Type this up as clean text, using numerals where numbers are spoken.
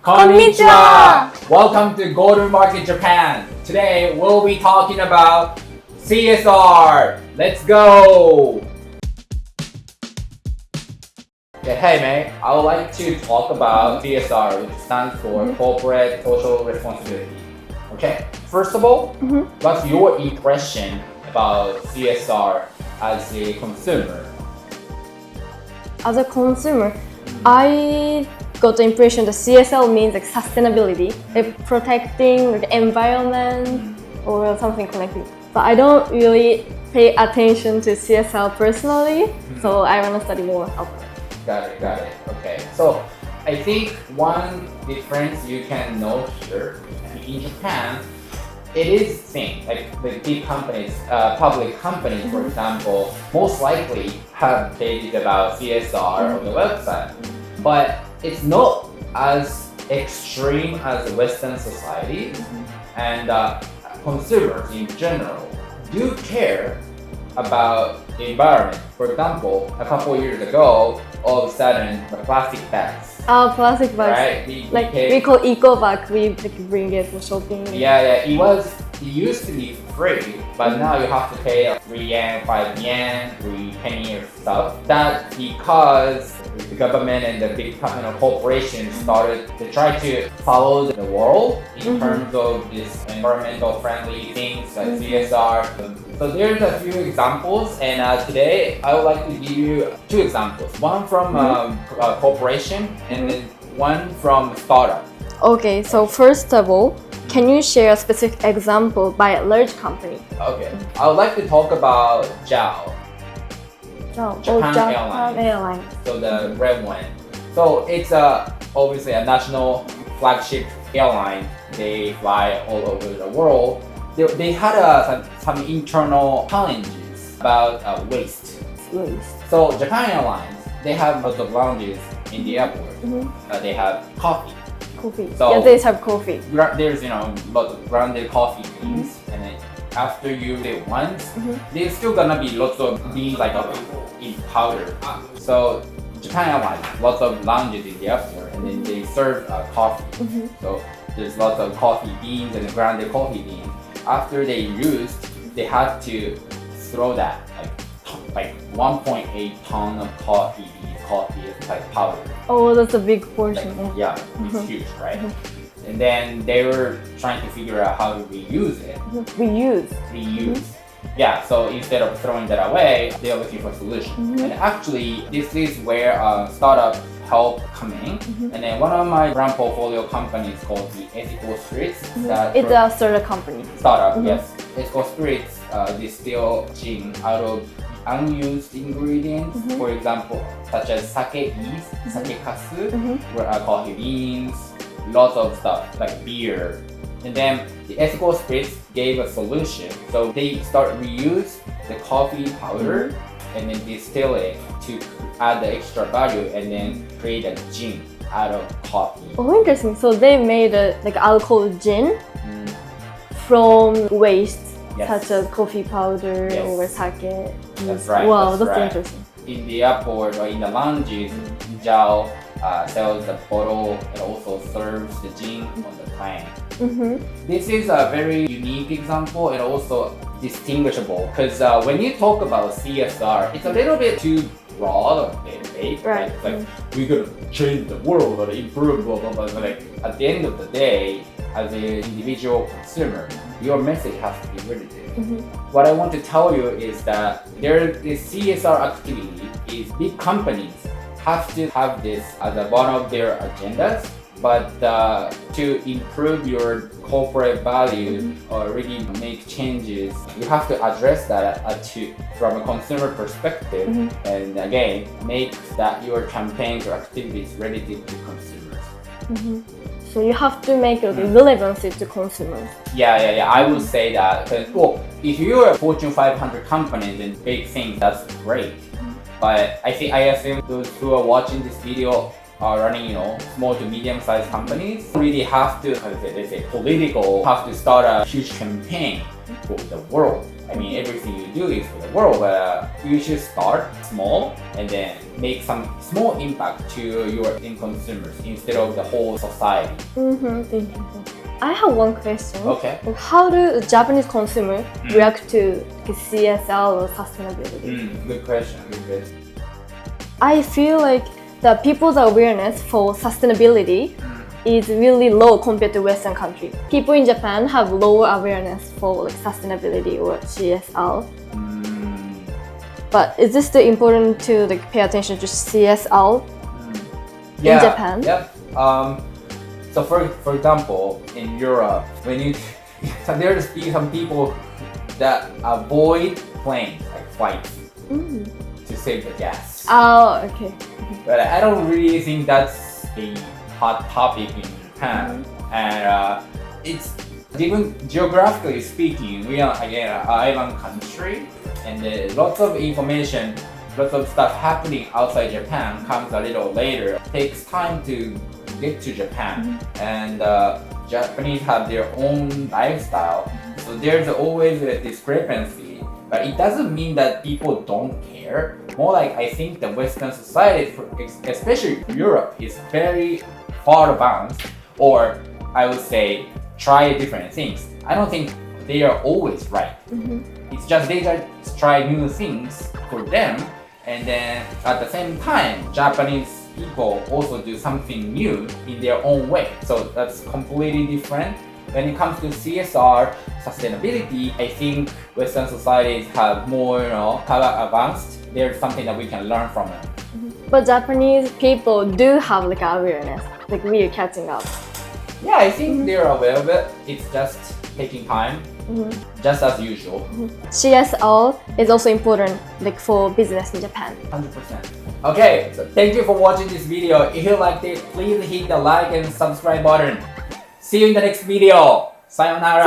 Konnichiwa! Welcome to Golden Market Japan. Today we'll be talking about CSR. Let's go! Yeah, hey mate, I would like to talk about CSR, which stands for Corporate Social Responsibility. Okay, first of all, what's your impression about CSR as a consumer? As a consumer, I got the impression that CSL means like sustainability, like protecting the environment or something connected. But I don't really pay attention to CSL personally, so I want to study more about it. Got it. Okay, so I think one difference you can note here in Japan, it is same. Like the big companies, public companies, for example, most likely have stated about CSR on the website, but it's not as extreme as the Western society, and consumers in general do care about the environment. For example, a couple years ago, all of a sudden, the plastic bags. Plastic bags. Right? We call eco bag. We bring it for shopping. Yeah. It used to be free, but now you have to pay 3 yen, 5 yen, 3 penny or stuff. That's because the government and the big corporations started to try to follow the world in terms of this environmental friendly things like CSR. So there's a few examples, and today I would like to give you 2 examples. One from a corporation and then one from startup. Okay, so first of all, can you share a specific example by a large company? Okay, I would like to talk about JAL. Japan Airlines. So the red one. So it's obviously a national flagship airline. They fly all over the world. They had some internal challenges about waste. So Japan Airlines, they have lots of lounges in the airport. They have coffee. So they have coffee. There's lots of grounded coffee beans, and then after you do it once, there's still gonna be lots of beans like in powder. So Japan Airlines, lots of lounges in the airport, and then they serve coffee. So there's lots of coffee beans and grounded coffee beans. After they used, they had to throw that like 1.8 ton of coffee like powder. Oh, that's a big portion. Yeah, it's huge, right? And then they were trying to figure out how to reuse it. Reuse. Yeah, so instead of throwing that away, they are looking for solutions. And actually, this is where startup help come in. And then one of my brand portfolio companies called the Ethical Spirits. It's a startup company. Startup, yes. Ethical Spirits distill gin out of unused ingredients, for example, such as sake kasu, coffee beans, lots of stuff like beer. And then the Ethical Spirits gave a solution. So they start reuse the coffee powder and then distill it to add the extra value and then create a gin out of coffee. Oh, interesting. So they made a alcohol gin from waste. Such as coffee powder or sake. That's right. Wow, that's interesting. In the airport or in the lounges, JAL sells the bottle and also serves the gin on the plane. This is a very unique example and also distinguishable because when you talk about CSR, it's a little bit too broad of debate. Right. Like we're gonna change the world or improve blah blah blah. But like at the end of the day, as an individual consumer, your message has to be really different. What I want to tell you is that this CSR activity is big companies have to have this as one of their agendas, but to improve your corporate value or really make changes, you have to address that from a consumer perspective, and again, make that your campaigns or activities related to consumers. So you have to make it relevancy to consumers. Yeah. I would say that because if you're a Fortune 500 company and big things, that's great. But I assume those who are watching this video are running, small to medium-sized companies. Really have to, political, have to start a huge campaign for the world. I mean, everything you do is for the world, but you should start small and then make some small impact to your end consumers instead of the whole society. I have one question. Okay. How do Japanese consumers react to CSL or sustainability? Good question. Good question. I feel like the people's awareness for sustainability is really low compared to Western countries. People in Japan have lower awareness for like sustainability or CSL. But is this still important to like pay attention to CSL in Japan? Yep. So for example, in Europe, when you there's some people that avoid planes, like flights, to save the gas. Oh, okay. But I don't really think that's a hot topic in Japan, and it's even geographically speaking, we are again an island country, and lots of information, lots of stuff happening outside Japan comes a little later. It takes time to get to Japan, and Japanese have their own lifestyle, so there's always a discrepancy. But it doesn't mean that people don't care. More like I think the Western society, especially Europe, is very far advanced, or I would say try different things. I don't think they are always right. It's just they just try new things for them, and then at the same time, Japanese people also do something new in their own way. So that's completely different. When it comes to CSR, sustainability, I think Western societies have more, have advanced. There's something that we can learn from them. But Japanese people do have like awareness, like we are catching up. Yeah, I think they're aware of it. It's just taking time, just as usual. CSR is also important like for business in Japan. 100%. Okay, so thank you for watching this video. If you liked it, please hit the like and subscribe button. See you in the next video. Sayonara.